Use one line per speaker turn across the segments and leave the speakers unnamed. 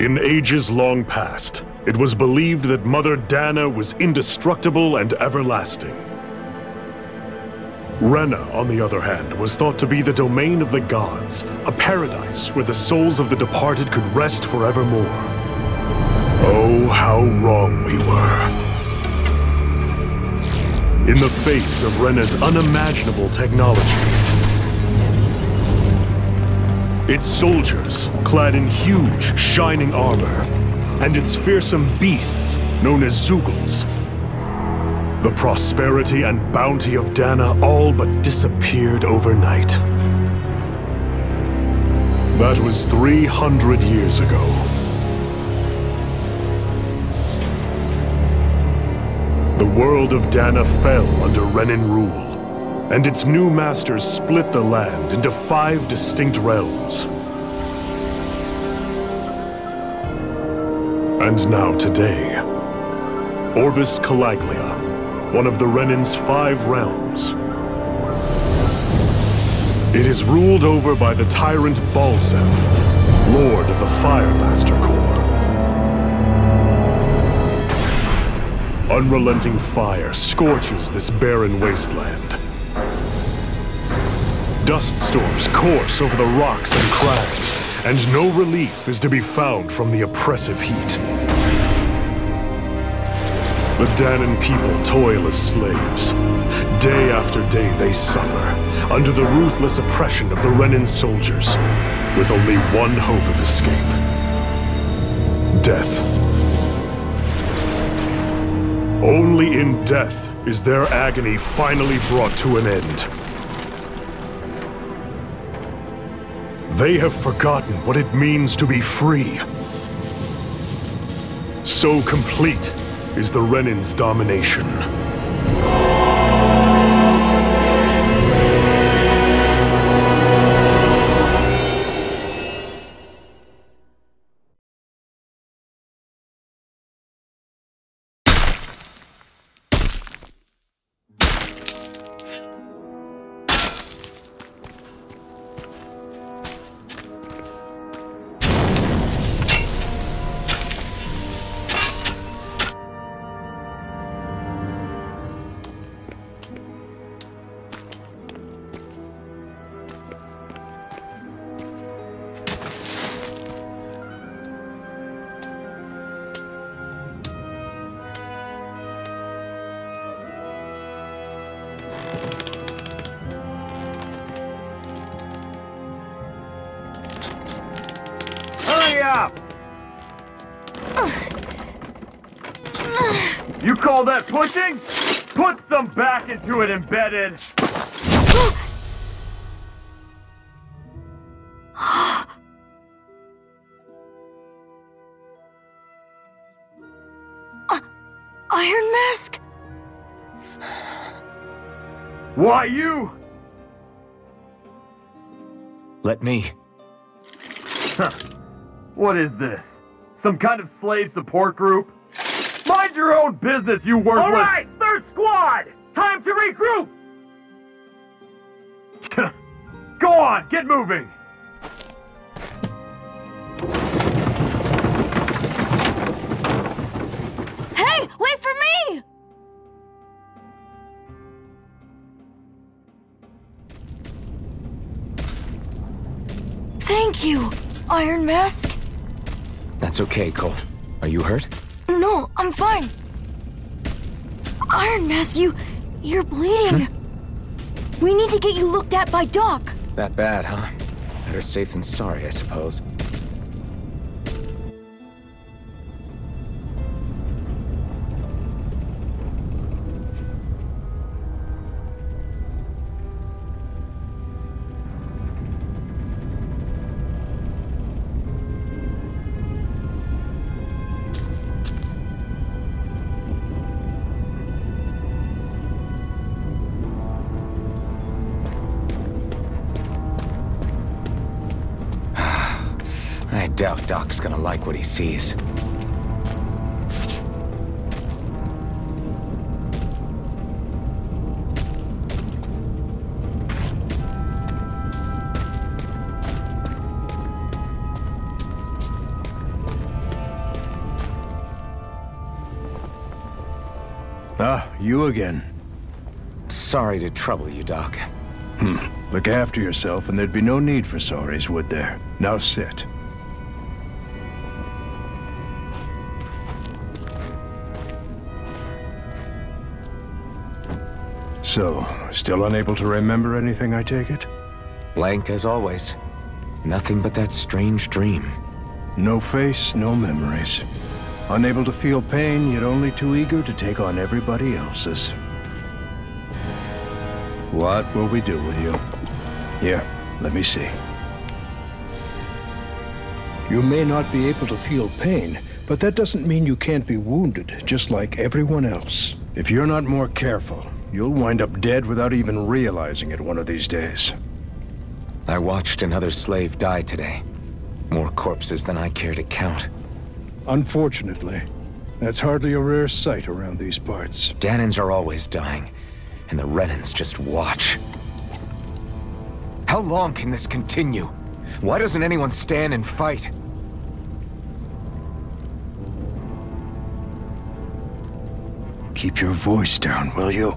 In ages long past, it was believed that Mother Dana was indestructible and everlasting. Renna, on the other hand, was thought to be the domain of the gods, a paradise where the souls of the departed could rest forevermore. Oh, how wrong we were. In the face of Renna's unimaginable technology, its soldiers, clad in huge, shining armor, and its fearsome beasts, known as Zeugles. The prosperity and bounty of Dana all but disappeared overnight. That was 300 years ago. The world of Dana fell under Renan rule, and its new masters split the land into 5 distinct realms. And now today, Orbis Calaglia, one of the Renan's 5 realms. It is ruled over by the tyrant Balseph, Lord of the Firemaster Corps. Unrelenting fire scorches this barren wasteland. Dust storms course over the rocks and crags, and no relief is to be found from the oppressive heat. The Danan people toil as slaves. Day after day they suffer, under the ruthless oppression of the Renan soldiers, with only one hope of escape. Death. Only in death is their agony finally brought to an end. They have forgotten what it means to be free. So complete is the Renan's domination.
You call that pushing? Put some back into it, Embedded!
Iron Mask?
Why you?
Let me.
Huh. What is this? Some kind of slave support group? Mind your own business, you worthless— All right, third squad! Time to regroup! Go on, get moving!
Hey, wait for me! Thank you, Iron Mask.
That's okay, Cole. Are you hurt?
No, I'm fine. Iron Mask, you're bleeding. We need to get you looked at by Doc.
That bad, huh? Better safe than sorry, I suppose. I doubt Doc's gonna like what he sees.
Ah, you again.
Sorry to trouble you, Doc.
Look after yourself and there'd be no need for sorries, would there? Now sit. So, still unable to remember anything, I take it?
Blank as always. Nothing but that strange dream.
No face, no memories. Unable to feel pain, yet only too eager to take on everybody else's. What will we do with you? Here, let me see. You may not be able to feel pain, but that doesn't mean you can't be wounded, just like everyone else. If you're not more careful, you'll wind up dead without even realizing it one of these days.
I watched another slave die today. More corpses than I care to count.
Unfortunately, that's hardly a rare sight around these parts.
Dahnans are always dying, and the Renans just watch. How long can this continue? Why doesn't anyone stand and fight?
Keep your voice down, will you?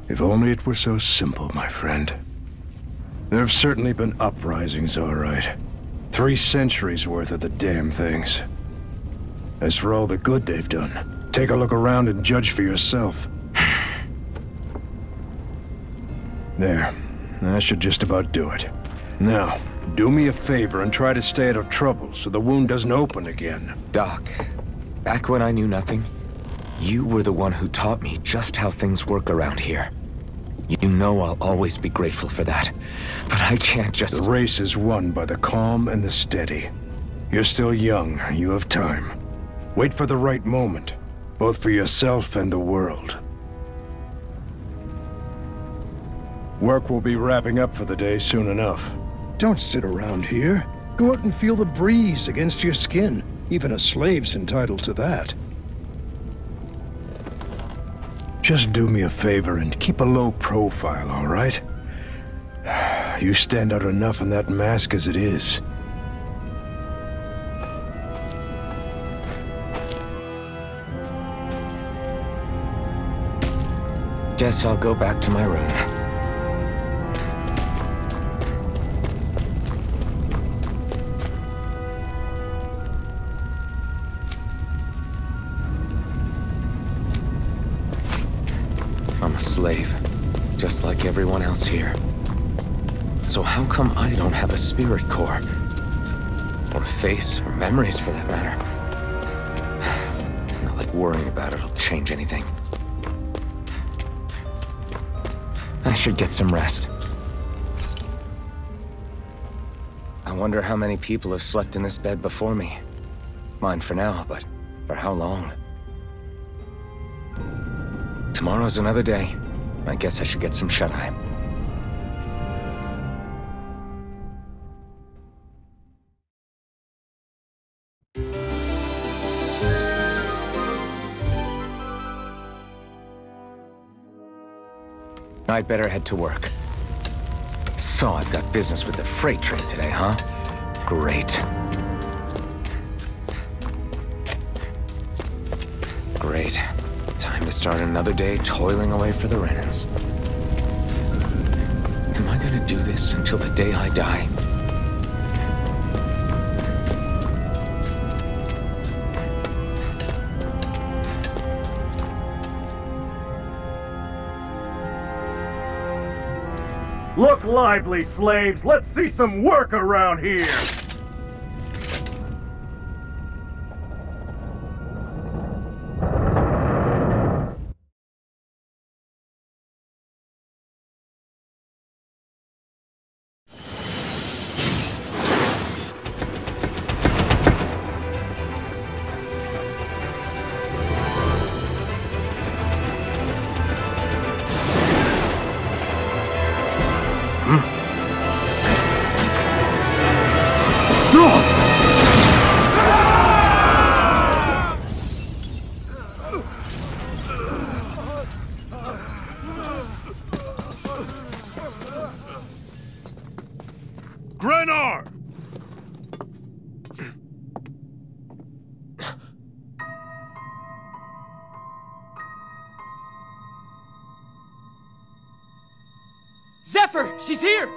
If only it were so simple, my friend. There have certainly been uprisings, all right. 3 centuries worth of the damn things. As for all the good they've done, take a look around and judge for yourself. There. That should just about do it. Now, do me a favor and try to stay out of trouble so the wound doesn't open again.
Doc, back when I knew nothing, you were the one who taught me just how things work around here. You know I'll always be grateful for that, but I can't just...
The race is won by the calm and the steady. You're still young, you have time. Wait for the right moment, both for yourself and the world. Work will be wrapping up for the day soon enough. Don't sit around here. Go out and feel the breeze against your skin. Even a slave's entitled to that. Just do me a favor and keep a low profile, all right? You stand out enough in that mask as it is.
Guess I'll go back to my room. I'm a slave, just like everyone else here. So how come I don't have a spirit core? Or a face, or memories for that matter? Not like worrying about it'll change anything. I should get some rest. I wonder how many people have slept in this bed before me. Mine for now, but for how long? Tomorrow's another day. I guess I should get some shut-eye. I'd better head to work. So I've got business with the freight train today, huh? Great. Great. Time to start another day toiling away for the Renans. Am I gonna do this until the day I die?
Look lively, slaves! Let's see some work around here!
Zephyr! She's here!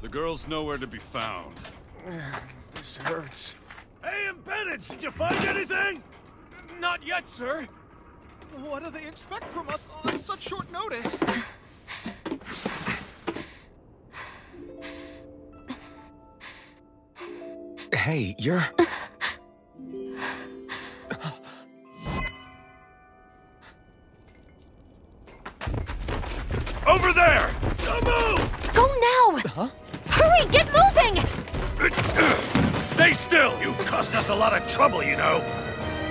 The girl's nowhere to be found.
This hurts.
Hey, Embedded, did you find anything?
Not yet, sir.
What do they expect from us on such short notice?
Hey, you're...
Over there! Don't move!
Go now!
Huh?
Hurry, get moving!
Stay still! You caused us a lot of trouble, you know.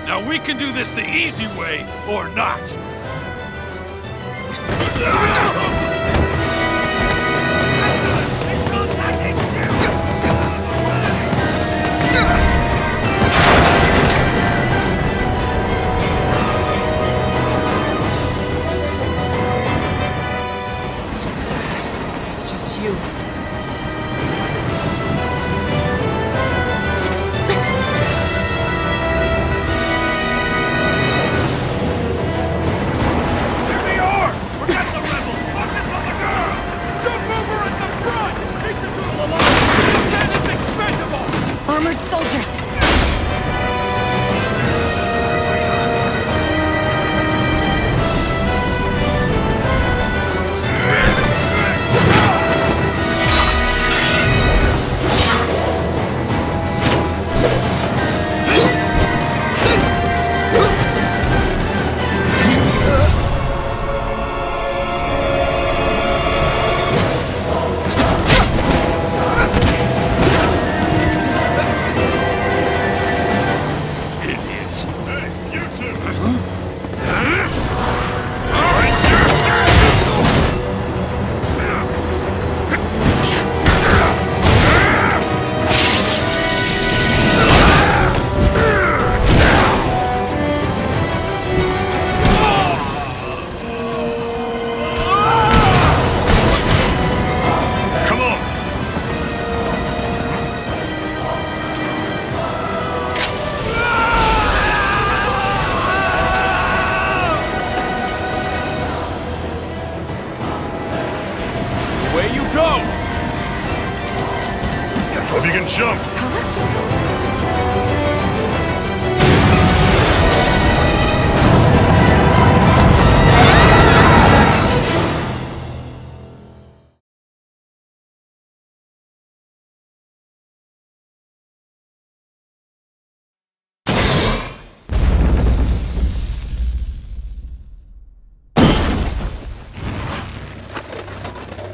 Now we can do this the easy way, or not.
It's just you.
Armored soldiers!
Hope you can jump.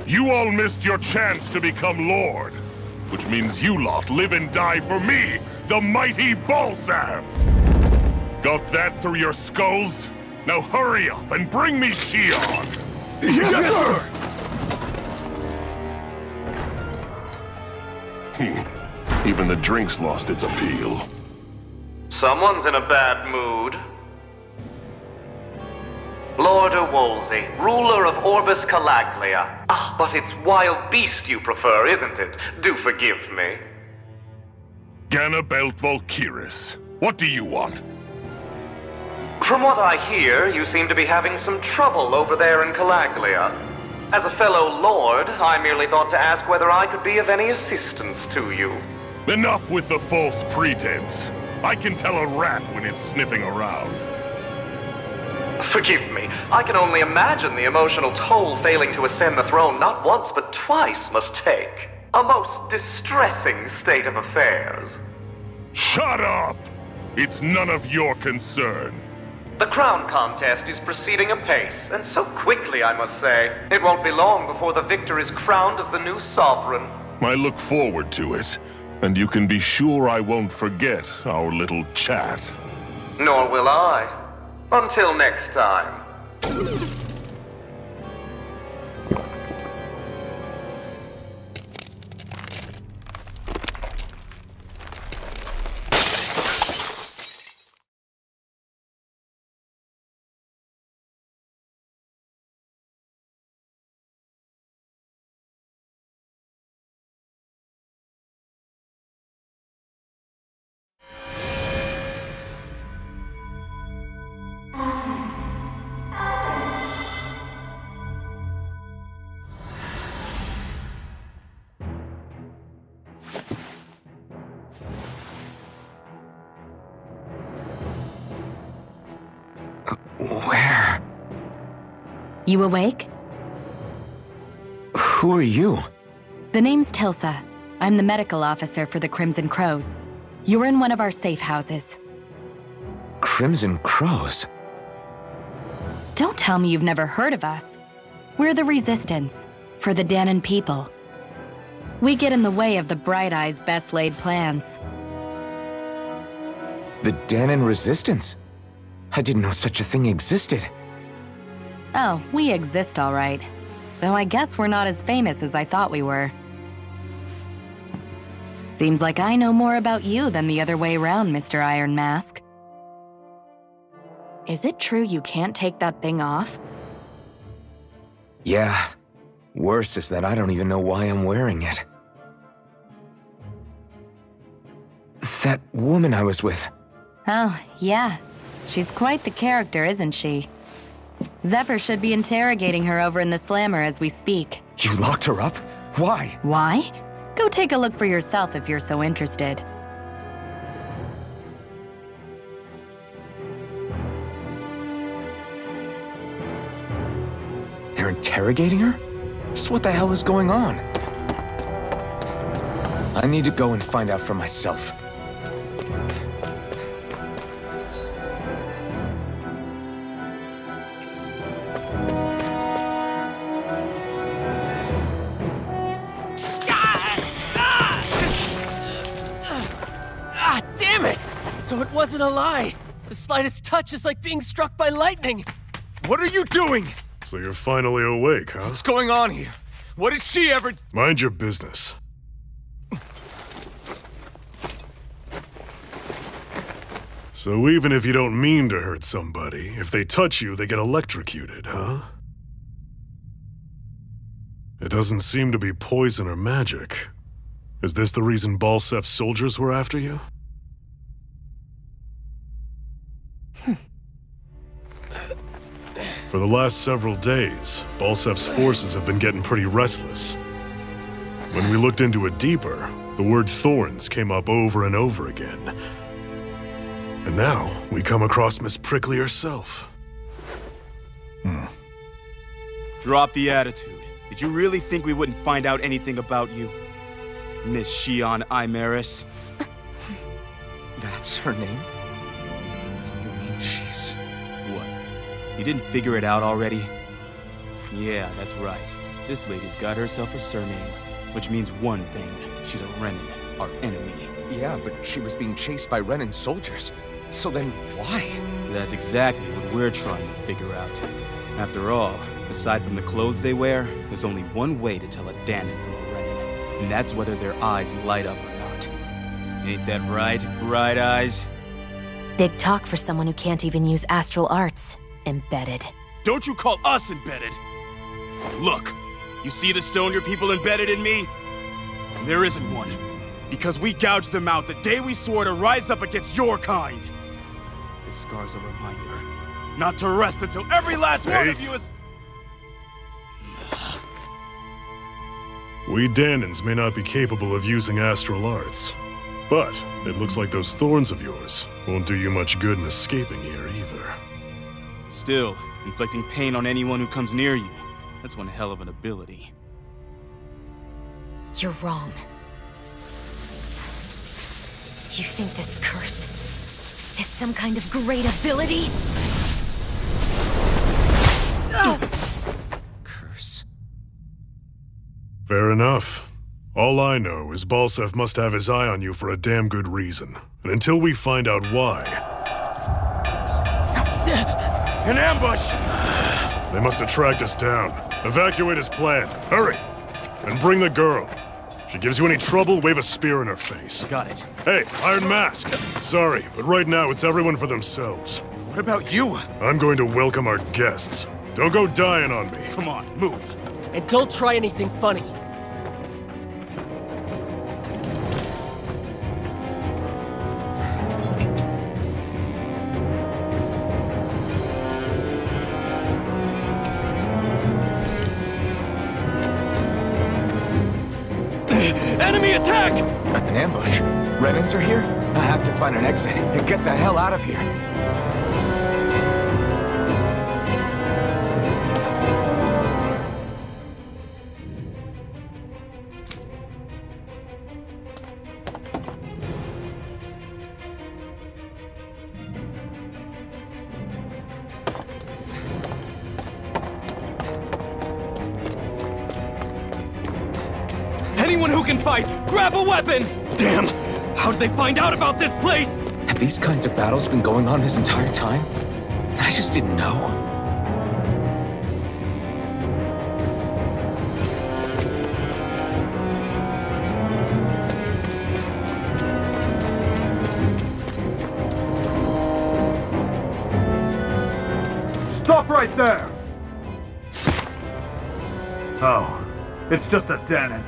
You all missed your chance to become Lord, which means you lot live and die for me, the mighty Balzav! Got that through your skulls? Now hurry up and bring me Shion! Yes, sir! Even the drink's lost its appeal.
Someone's in a bad mood. Lord Wolsey, ruler of Orbis Calaglia. Ah, but it's wild beast you prefer, isn't it? Do forgive me.
Ganabelt Volkiris, what do you want?
From what I hear, you seem to be having some trouble over there in Calaglia. As a fellow lord, I merely thought to ask whether I could be of any assistance to you.
Enough with the false pretense. I can tell a rat when it's sniffing around.
Forgive me, I can only imagine the emotional toll failing to ascend the throne not once but twice must take. A most distressing state of affairs.
Shut up! It's none of your concern.
The crown contest is proceeding apace, and so quickly, I must say. It won't be long before the victor is crowned as the new sovereign.
I look forward to it, and you can be sure I won't forget our little chat.
Nor will I. Until next time.
Where?
You awake?
Who are you?
The name's Tilsa. I'm the medical officer for the Crimson Crows. You're in one of our safe houses.
Crimson Crows?
Don't tell me you've never heard of us. We're the Resistance, for the Dahnan people. We get in the way of the Bright Eyes' best-laid plans.
The Dahnan Resistance? I didn't know such a thing existed.
Oh, we exist all right. Though I guess we're not as famous as I thought we were. Seems like I know more about you than the other way around, Mr. Iron Mask. Is it true you can't take that thing off?
Yeah. Worse is that I don't even know why I'm wearing it. That woman I was with.
Oh, yeah. She's quite the character, isn't she? Zephyr should be interrogating her over in the Slammer as we speak.
You locked her up? Why?
Why? Go take a look for yourself if you're so interested.
They're interrogating her? Just what the hell is going on? I need to go and find out for myself.
Damn it! So it wasn't a lie. The slightest touch is like being struck by lightning.
What are you doing?
So you're finally awake, huh?
What's going on here? What did she ever...
Mind your business. So even if you don't mean to hurt somebody, if they touch you, they get electrocuted, huh? It doesn't seem to be poison or magic. Is this the reason Balsef's soldiers were after you? For the last several days, Balsef's forces have been getting pretty restless. When we looked into it deeper, the word Thorns came up over and over again. And now, we come across Miss Prickly herself.
Drop the attitude. Did you really think we wouldn't find out anything about you? Miss Shion Imaris?
That's her name? You mean she's...
What? You didn't figure it out already? Yeah, that's right. This lady's got herself a surname, which means one thing. She's a Renan, our enemy.
Yeah, but she was being chased by Renan soldiers. So then why?
That's exactly what we're trying to figure out. After all, aside from the clothes they wear, there's only one way to tell a Dahnan from a Renan, and that's whether their eyes light up or not. Ain't that right, Bright Eyes?
Big talk for someone who can't even use astral arts. Embedded.
Don't you call us embedded! Look, you see the stone your people embedded in me? There isn't one. Because we gouged them out the day we swore to rise up against your kind. This scar's a reminder. Not to rest until every last one of you is...
We Danans may not be capable of using astral arts, but it looks like those thorns of yours won't do you much good in escaping here either.
Still, inflicting pain on anyone who comes near you, that's one hell of an ability.
You're wrong. You think this curse is some kind of great ability?
Curse.
Fair enough. All I know is Balseph must have his eye on you for a damn good reason. And until we find out why...
An ambush!
They must have tracked us down. Evacuate as planned. Hurry! And bring the girl. She gives you any trouble, wave a spear in her face.
Got it.
Hey, Iron Mask. Sorry, but right now it's everyone for themselves.
What about you?
I'm going to welcome our guests. Don't go dying on me.
Come on, move.
And don't try anything funny.
Enemy attack!
An ambush? Renans are here? I have to find an exit and get the hell out of here.
Anyone who can fight, grab a weapon! Damn! How did they find out about this place?
Have these kinds of battles been going on this entire time? And I just didn't know.
Stop right there! Oh, it's just a Danan.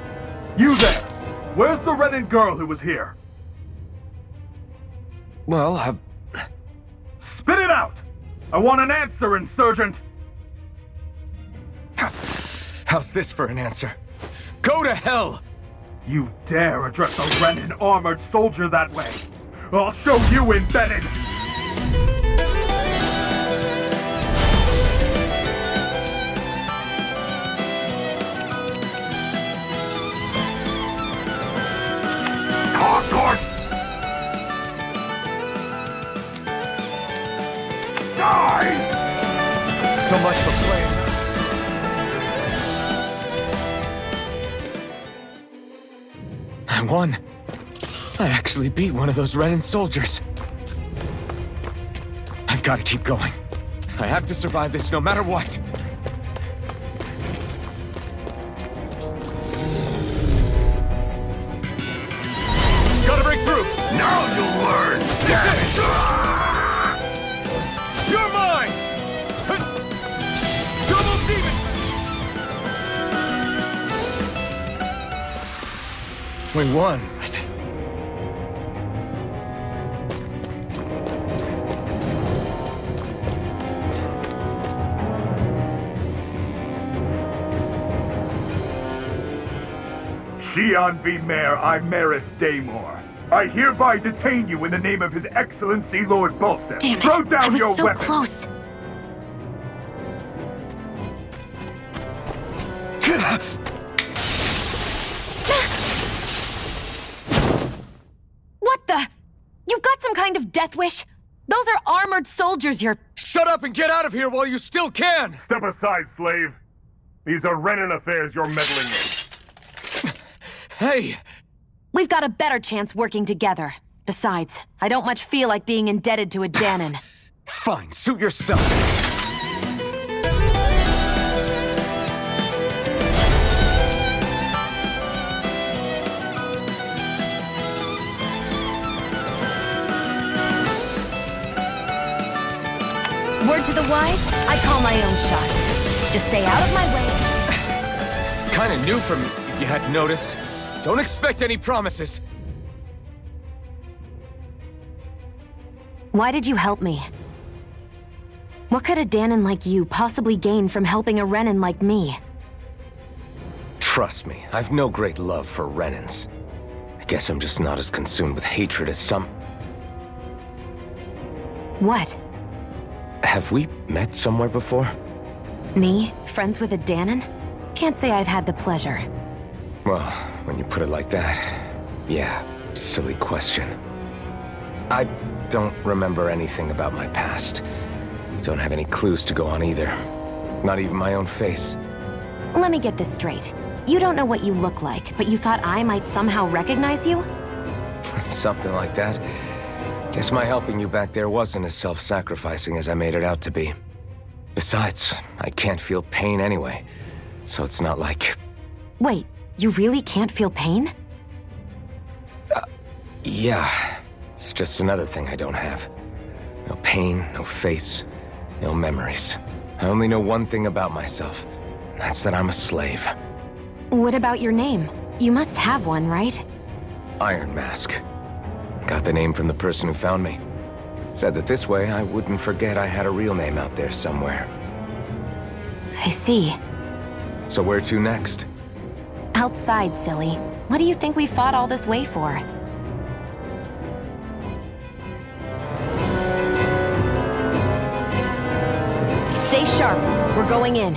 You there! Where's the Renan girl who was here?
Well,
Spit it out! I want an answer, Insurgent!
How's this for an answer? Go to hell!
You dare address a Renan armored soldier that way? I'll show you embedded!
So much for playing. I won. I actually beat one of those Renan soldiers. I've got to keep going. I have to survive this no matter what.
Gotta break through!
Now you'll learn!
You're mine! Double demon!
We won.
Xian V. Mayor Imaris Daymore. I hereby detain you in the name of His Excellency Lord Balseph.
Damn it!
Throw down
I was
your
so
weapon.
close. What the? You've got some kind of death wish? Those are armored soldiers you're...
Shut up and get out of here while you still can!
Step aside, slave. These are Renan affairs you're meddling in.
Hey!
We've got a better chance working together. Besides, I don't much feel like being indebted to a Danan.
Fine, suit yourself.
Word to the wise, I call my own shot. Just stay out of my way.
It's kind of new for me, if you hadn't noticed. Don't expect any promises.
Why did you help me? What could a Danon like you possibly gain from helping a Renan like me?
Trust me, I've no great love for Renans. I guess I'm just not as consumed with hatred as some...
What?
Have we met somewhere before?
Me? Friends with a Danon? Can't say I've had the pleasure.
Well, when you put it like that, yeah, silly question. I don't remember anything about my past. Don't have any clues to go on either. Not even my own face.
Let me get this straight. You don't know what you look like, but you thought I might somehow recognize you?
Something like that. Guess my helping you back there wasn't as self-sacrificing as I made it out to be. Besides, I can't feel pain anyway, so it's not like...
Wait, you really can't feel pain?
Yeah. It's just another thing I don't have. No pain, no face, no memories. I only know one thing about myself, and that's that I'm a slave.
What about your name? You must have one, right?
Iron Mask. Got the name from the person who found me. Said that this way I wouldn't forget I had a real name out there somewhere.
I see.
So where to next?
Outside, silly. What do you think we fought all this way for? Stay sharp. We're going in.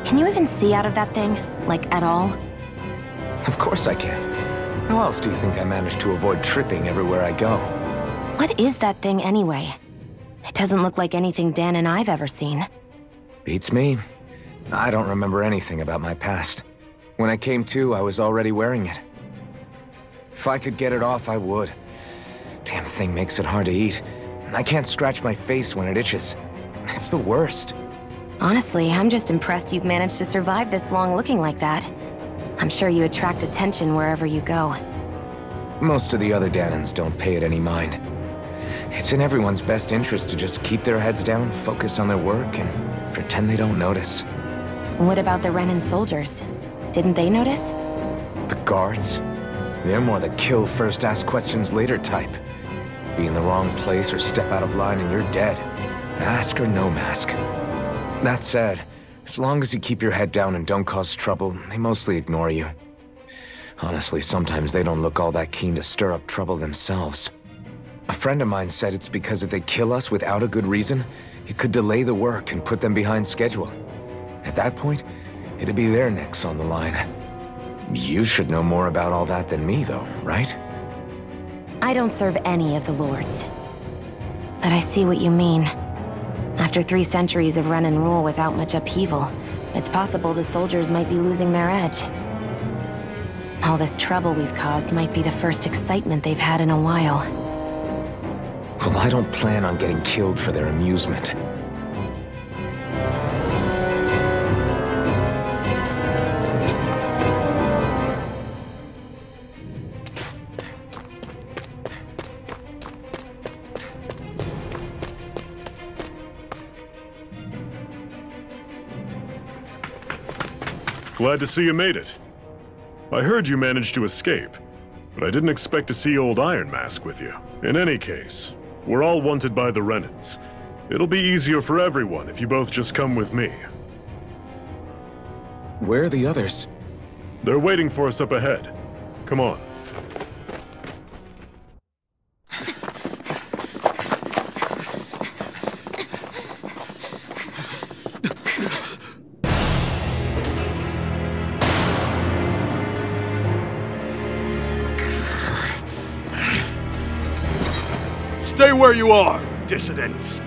Can you even see out of that thing? Like, at all?
Of course I can. How else do you think I managed to avoid tripping everywhere I go?
What is that thing anyway? It doesn't look like anything Dan and I've ever seen.
Beats me. I don't remember anything about my past. When I came to, I was already wearing it. If I could get it off, I would. Damn thing makes it hard to eat. And I can't scratch my face when it itches. It's the worst.
Honestly, I'm just impressed you've managed to survive this long looking like that. I'm sure you attract attention wherever you go.
Most of the other Danons don't pay it any mind. It's in everyone's best interest to just keep their heads down, focus on their work, and pretend they don't notice.
What about the Renan soldiers? Didn't they notice?
The guards? They're more the kill first, ask questions later type. Be in the wrong place or step out of line and you're dead. Mask or no mask. That said, as long as you keep your head down and don't cause trouble, they mostly ignore you. Honestly, sometimes they don't look all that keen to stir up trouble themselves. A friend of mine said it's because if they kill us without a good reason, it could delay the work and put them behind schedule. At that point, it'd be their necks on the line. You should know more about all that than me, though, right?
I don't serve any of the lords. But I see what you mean. After 3 centuries of run and rule without much upheaval, it's possible the soldiers might be losing their edge. All this trouble we've caused might be the first excitement they've had in a while.
Well, I don't plan on getting killed for their amusement.
Glad to see you made it. I heard you managed to escape, but I didn't expect to see old Iron Mask with you. In any case, we're all wanted by the Renans. It'll be easier for everyone if you both just come with me.
Where are the others?
They're waiting for us up ahead. Come on.
Stay where you are, dissidents.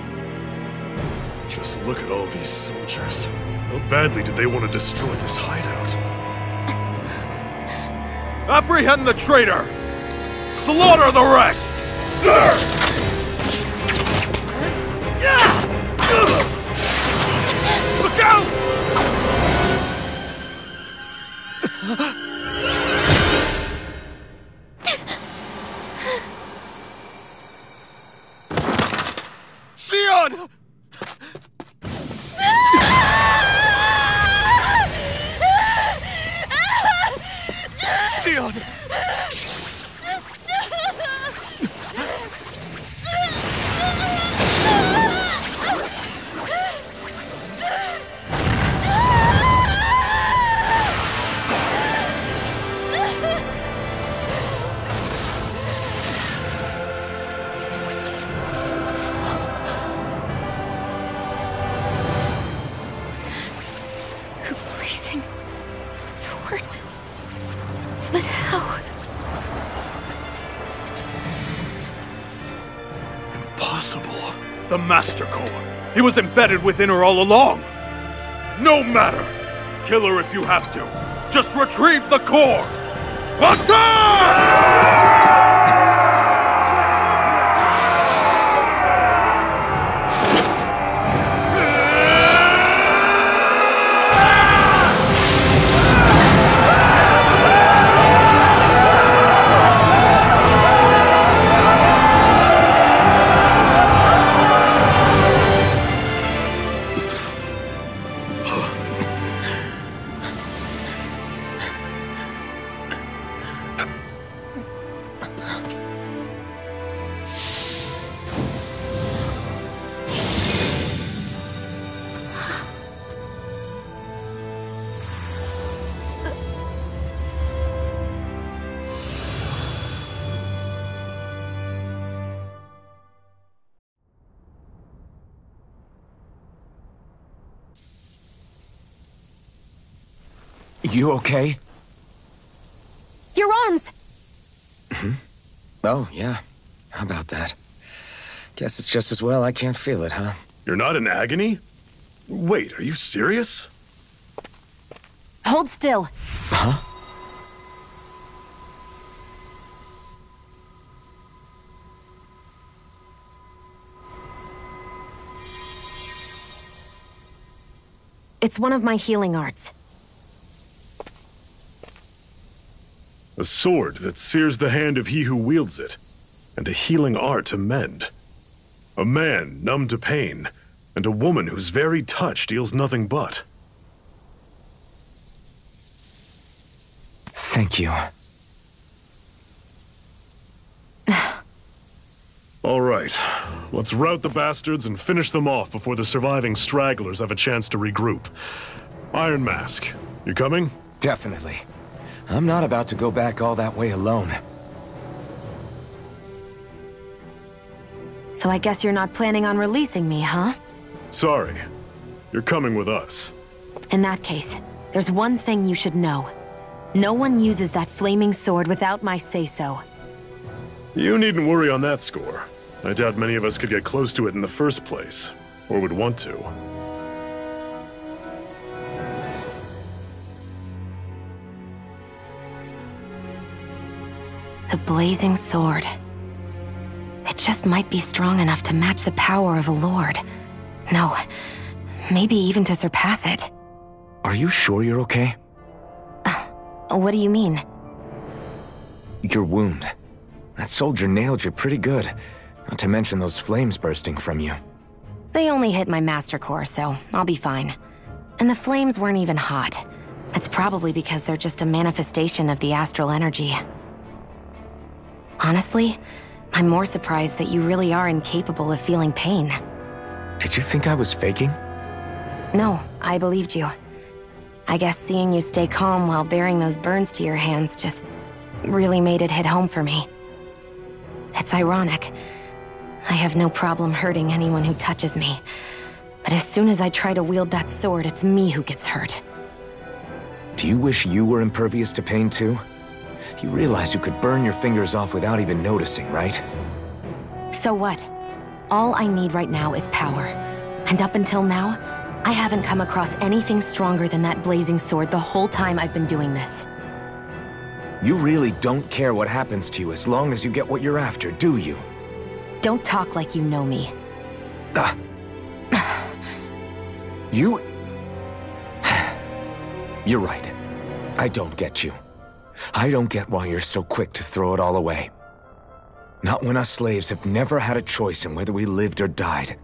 Just look at all these soldiers. How badly did they want to destroy this hideout?
Apprehend the traitor! Slaughter the rest!
Look out! Sion! Sion!
The blazing sword. But how?
Impossible.
The Master Core. He was embedded within her all along. No matter. Kill her if you have to. Just retrieve the core. Attack!
You okay?
Your arms!
Oh, yeah. How about that? Guess it's just as well I can't feel it, huh?
You're not in agony? Wait, are you serious?
Hold still.
Huh?
It's one of my healing arts.
A sword that sears the hand of he who wields it, and a healing art to mend. A man numb to pain, and a woman whose very touch deals nothing but.
Thank you.
All right, let's rout the bastards and finish them off before the surviving stragglers have a chance to regroup. Iron Mask, you coming?
Definitely. I'm not about to go back all that way alone.
So I guess you're not planning on releasing me, huh?
Sorry. You're coming with us.
In that case, there's one thing you should know. No one uses that flaming sword without my say-so.
You needn't worry on that score. I doubt many of us could get close to it in the first place, or would want to.
The blazing sword. It just might be strong enough to match the power of a lord. No, maybe even to surpass it.
Are you sure you're okay?
What do you mean?
Your wound. That soldier nailed you pretty good. Not to mention those flames bursting from you.
They only hit my master core, so I'll be fine. And the flames weren't even hot. It's probably because they're just a manifestation of the astral energy. Honestly, I'm more surprised that you really are incapable of feeling pain.
Did you think I was faking?
No, I believed you. I guess seeing you stay calm while bearing those burns to your hands just really made it hit home for me. It's ironic. I have no problem hurting anyone who touches me. But as soon as I try to wield that sword, it's me who gets hurt.
Do you wish you were impervious to pain too? You realize you could burn your fingers off without even noticing, right?
So what? All I need right now is power. And up until now, I haven't come across anything stronger than that blazing sword the whole time I've been doing this.
You really don't care what happens to you as long as you get what you're after, do you?
Don't talk like you know me.
You... You're right. I don't get you. I don't get why you're so quick to throw it all away. Not when us slaves have never had a choice in whether we lived or died.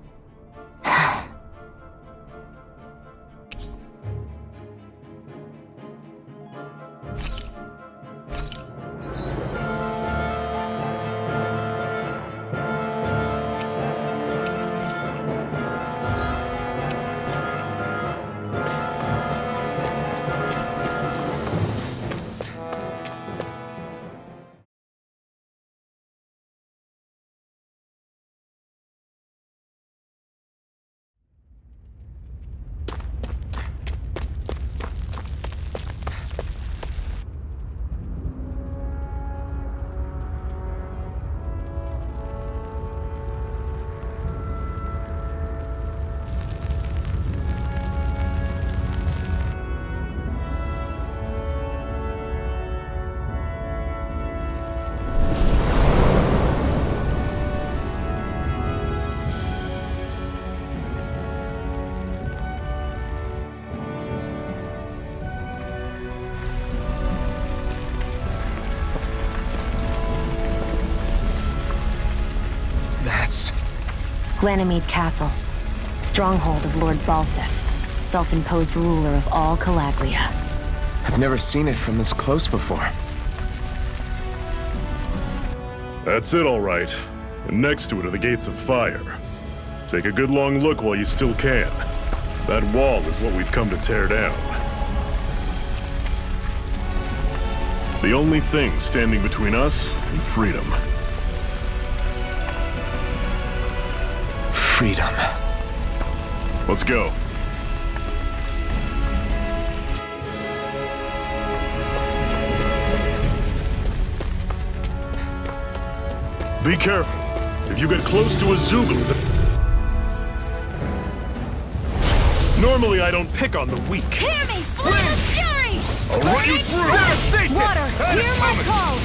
Glanimede Castle, stronghold of Lord Balseph, self-imposed ruler of all Calaglia.
I've never seen it from this close before.
That's it, all right. And next to it are the Gates of Fire. Take a good long look while you still can. That wall is what we've come to tear down. The only thing standing between us and freedom.
Freedom.
Let's go. Be careful. If you get close to a Zeugle... Normally I don't pick on the weak.
Hear me! Flame of fury!
I'll run you through!
Devastation! Water, hear my call!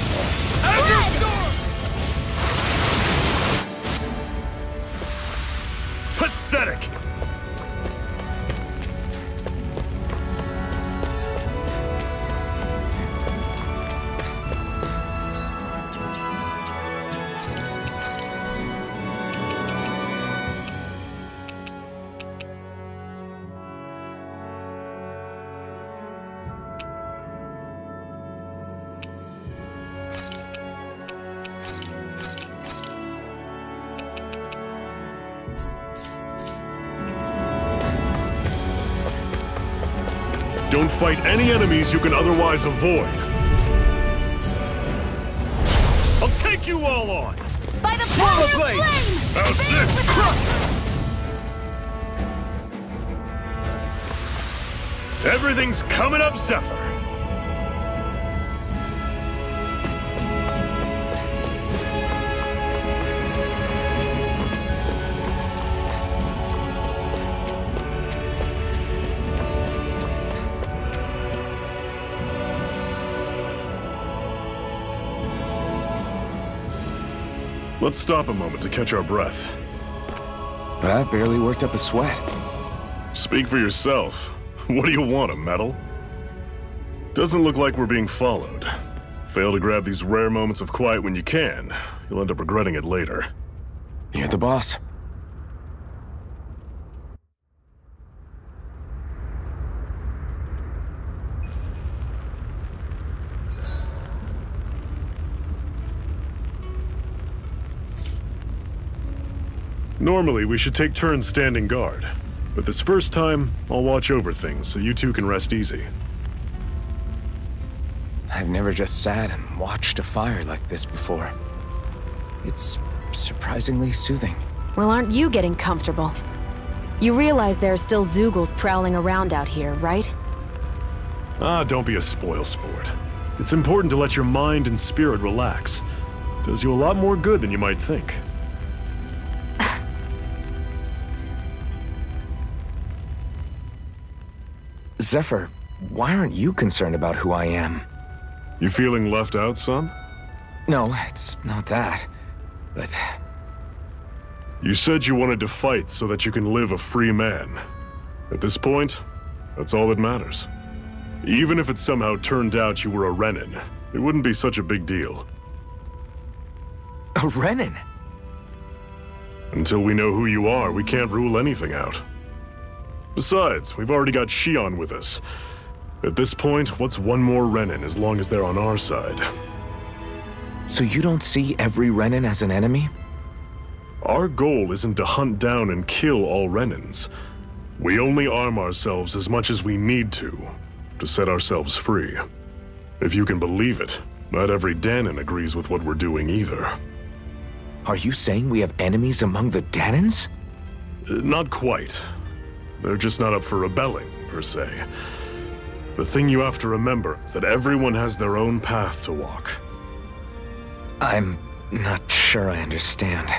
Pathetic! Don't fight any enemies you can otherwise avoid. I'll take you all on!
By the power of flame!
How's this? Everything's coming up, Zephyr! Let's stop a moment to catch our breath.
But I've barely worked up a sweat.
Speak for yourself. What do you want, a medal? Doesn't look like we're being followed. Fail to grab these rare moments of quiet when you can. You'll end up regretting it later.
You're the boss.
Normally, we should take turns standing guard. But this first time, I'll watch over things so you two can rest easy.
I've never just sat and watched a fire like this before. It's surprisingly soothing.
Well, aren't you getting comfortable? You realize there are still Zeugles prowling around out here, right?
Ah, don't be a spoilsport. It's important to let your mind and spirit relax. Does you a lot more good than you might think.
Zephyr, why aren't you concerned about who I am?
You feeling left out, son?
No, it's not that. But...
You said you wanted to fight so that you can live a free man. At this point, that's all that matters. Even if it somehow turned out you were a Renan, it wouldn't be such a big deal.
A Renan?
Until we know who you are, we can't rule anything out. Besides, we've already got Shion with us. At this point, what's one more Renan as long as they're on our side?
So you don't see every Renan as an enemy?
Our goal isn't to hunt down and kill all Renans. We only arm ourselves as much as we need to set ourselves free. If you can believe it, not every Dahnan agrees with what we're doing either.
Are you saying we have enemies among the Dahnans?
Not quite. They're just not up for rebelling, per se. The thing you have to remember is that everyone has their own path to walk.
I'm not sure I understand.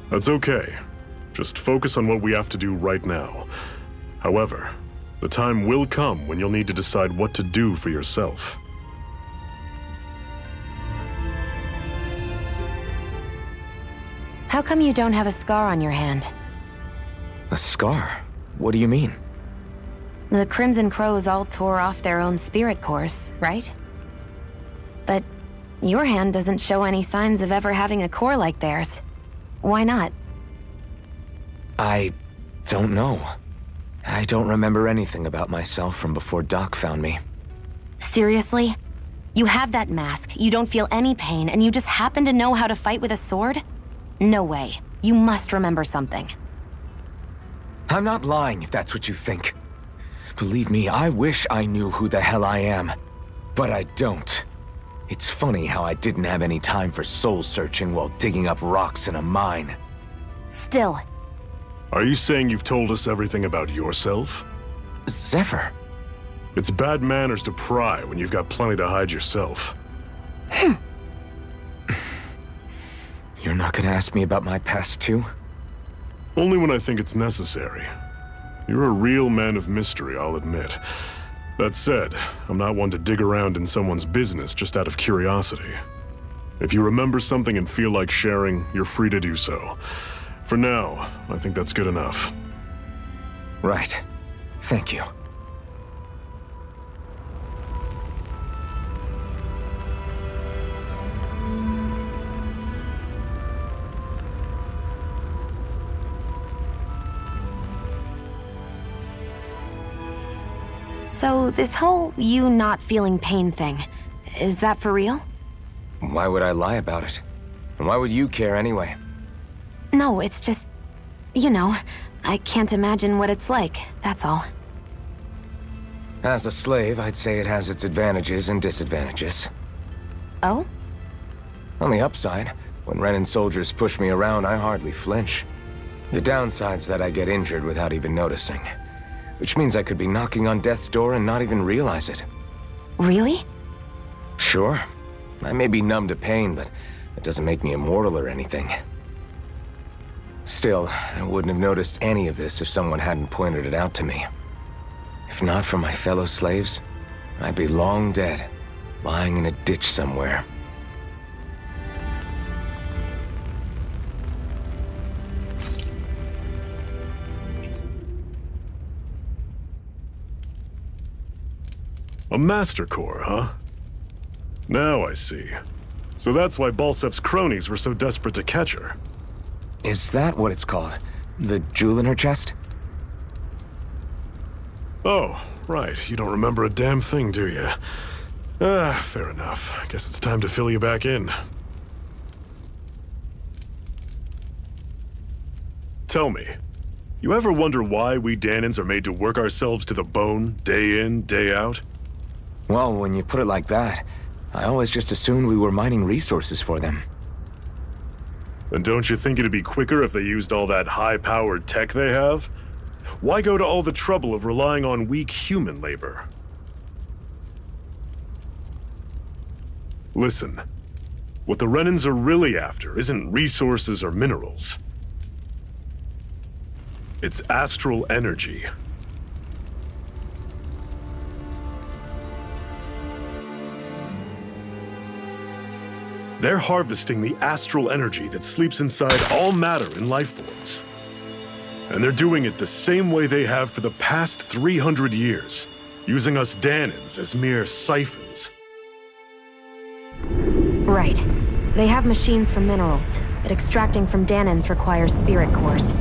That's okay. Just focus on what we have to do right now. However, the time will come when you'll need to decide what to do for yourself.
How come you don't have a scar on your hand?
A scar? What do you mean?
The Crimson Crows all tore off their own spirit cores, right? But your hand doesn't show any signs of ever having a core like theirs. Why not?
I don't know. I don't remember anything about myself from before Doc found me.
Seriously? You have that mask, you don't feel any pain, and you just happen to know how to fight with a sword? No way. You must remember something.
I'm not lying if that's what you think. Believe me, I wish I knew who the hell I am. But I don't. It's funny how I didn't have any time for soul-searching while digging up rocks in a mine.
Still.
Are you saying you've told us everything about yourself?
Zephyr.
It's bad manners to pry when you've got plenty to hide yourself.
You're not gonna ask me about my past too?
Only when I think it's necessary. You're a real man of mystery, I'll admit. That said, I'm not one to dig around in someone's business just out of curiosity. If you remember something and feel like sharing, you're free to do so. For now, I think that's good enough.
Right. Thank you.
So, this whole you not feeling pain thing, is that for real?
Why would I lie about it? And why would you care anyway?
No, it's just... you know, I can't imagine what it's like, that's all.
As a slave, I'd say it has its advantages and disadvantages.
Oh?
On the upside, when Renan soldiers push me around, I hardly flinch. The downside's that I get injured without even noticing. Which means I could be knocking on death's door and not even realize it.
Really?
Sure. I may be numb to pain, but it doesn't make me immortal or anything. Still, I wouldn't have noticed any of this if someone hadn't pointed it out to me. If not for my fellow slaves, I'd be long dead, lying in a ditch somewhere.
A Master Core, huh? Now I see. So that's why Balsef's cronies were so desperate to catch her.
Is that what it's called? The jewel in her chest?
Oh, right. You don't remember a damn thing, do you? Fair enough. Guess it's time to fill you back in. Tell me, you ever wonder why we Dahnans are made to work ourselves to the bone, day in, day out?
Well, when you put it like that, I always just assumed we were mining resources for them.
Then don't you think it'd be quicker if they used all that high-powered tech they have? Why go to all the trouble of relying on weak human labor? Listen, what the Renans are really after isn't resources or minerals. It's astral energy. They're harvesting the astral energy that sleeps inside all matter in life forms. And they're doing it the same way they have for the past 300 years, using us Dahnans as mere siphons.
Right. They have machines for minerals, but extracting from Dahnans requires spirit cores.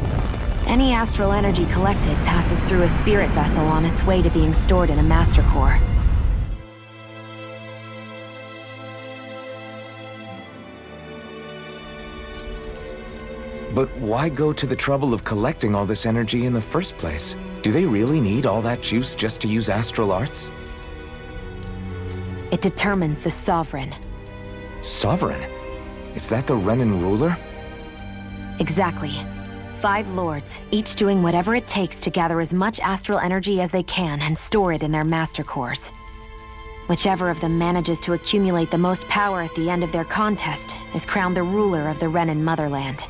Any astral energy collected passes through a spirit vessel on its way to being stored in a master core.
But why go to the trouble of collecting all this energy in the first place? Do they really need all that juice just to use astral arts?
It determines the Sovereign.
Sovereign? Is that the Renan ruler?
Exactly. 5 lords, each doing whatever it takes to gather as much astral energy as they can and store it in their master cores. Whichever of them manages to accumulate the most power at the end of their contest is crowned the ruler of the Renan motherland.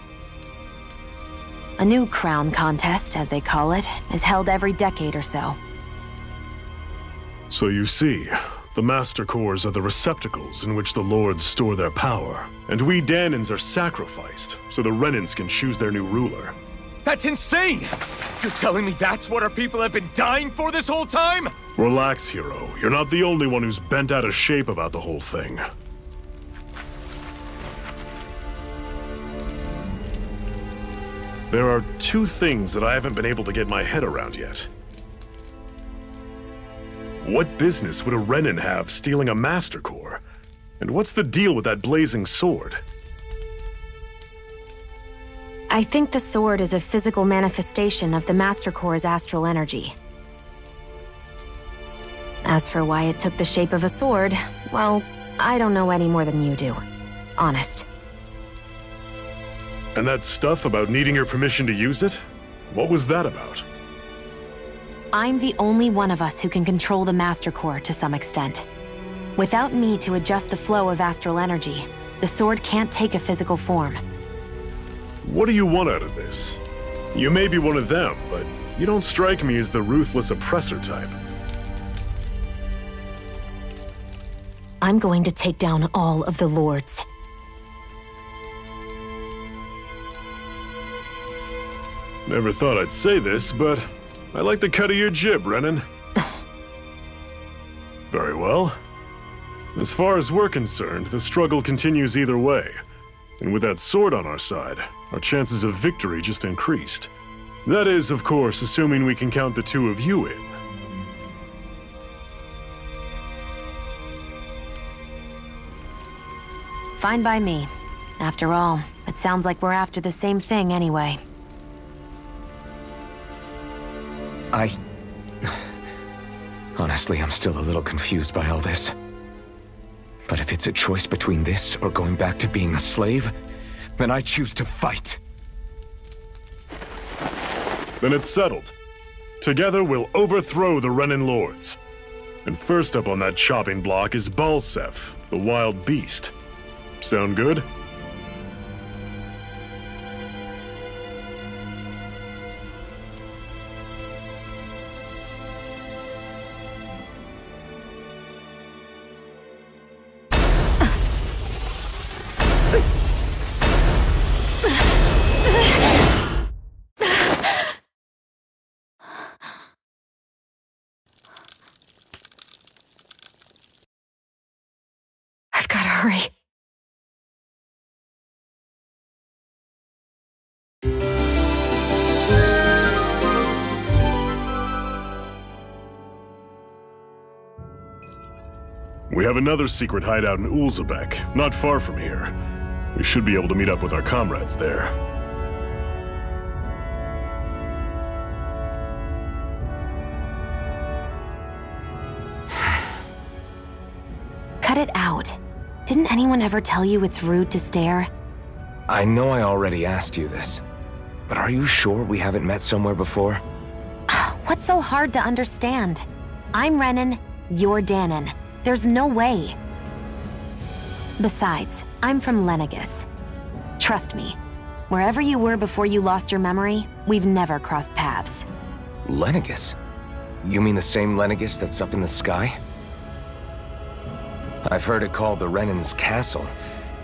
A new crown contest, as they call it, is held every decade or so.
So you see, the Master Cores are the receptacles in which the Lords store their power. And we Dahnans are sacrificed, so the Renans can choose their new ruler.
That's insane! You're telling me that's what our people have been dying for this whole time?
Relax, hero. You're not the only one who's bent out of shape about the whole thing. There are 2 things that I haven't been able to get my head around yet. What business would a Renan have stealing a Master Core? And what's the deal with that blazing sword?
I think the sword is a physical manifestation of the Master Core's astral energy. As for why it took the shape of a sword, well, I don't know any more than you do. Honest.
And that stuff about needing your permission to use it? What was that about?
I'm the only one of us who can control the Master Core to some extent. Without me to adjust the flow of astral energy, the sword can't take a physical form.
What do you want out of this? You may be one of them, but you don't strike me as the ruthless oppressor type.
I'm going to take down all of the lords.
Never thought I'd say this, but I like the cut of your jib, Renan. Very well. As far as we're concerned, the struggle continues either way. And with that sword on our side, our chances of victory just increased. That is, of course, assuming we can count the 2 of you in.
Fine by me. After all, it sounds like we're after the same thing anyway.
Honestly, I'm still a little confused by all this. But if it's a choice between this or going back to being a slave, then I choose to fight.
Then it's settled. Together we'll overthrow the Renan Lords. And first up on that chopping block is Balseph, the wild beast. Sound good?
Hurry.
We have another secret hideout in Ulzebek, not far from here. We should be able to meet up with our comrades there.
Cut it out. Didn't anyone ever tell you it's rude to stare?
I know I already asked you this, but are you sure we haven't met somewhere before?
What's so hard to understand? I'm Renan, you're Dahnan. There's no way. Besides, I'm from Lenegis. Trust me, wherever you were before you lost your memory, we've never crossed paths.
Lenegis? You mean the same Lenegis that's up in the sky? I've heard it called the Renan's Castle,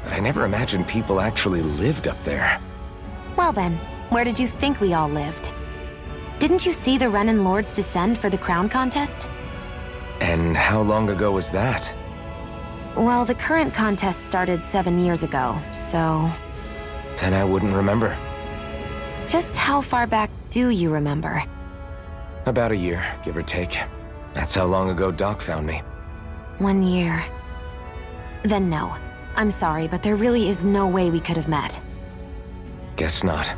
but I never imagined people actually lived up there.
Well then, where did you think we all lived? Didn't you see the Renan Lords descend for the crown contest?
And how long ago was that?
Well, the current contest started 7 years ago, so...
Then I wouldn't remember.
Just how far back do you remember?
About a year, give or take. That's how long ago Doc found me.
1 year. Then no. I'm sorry, but there really is no way we could have met.
Guess not.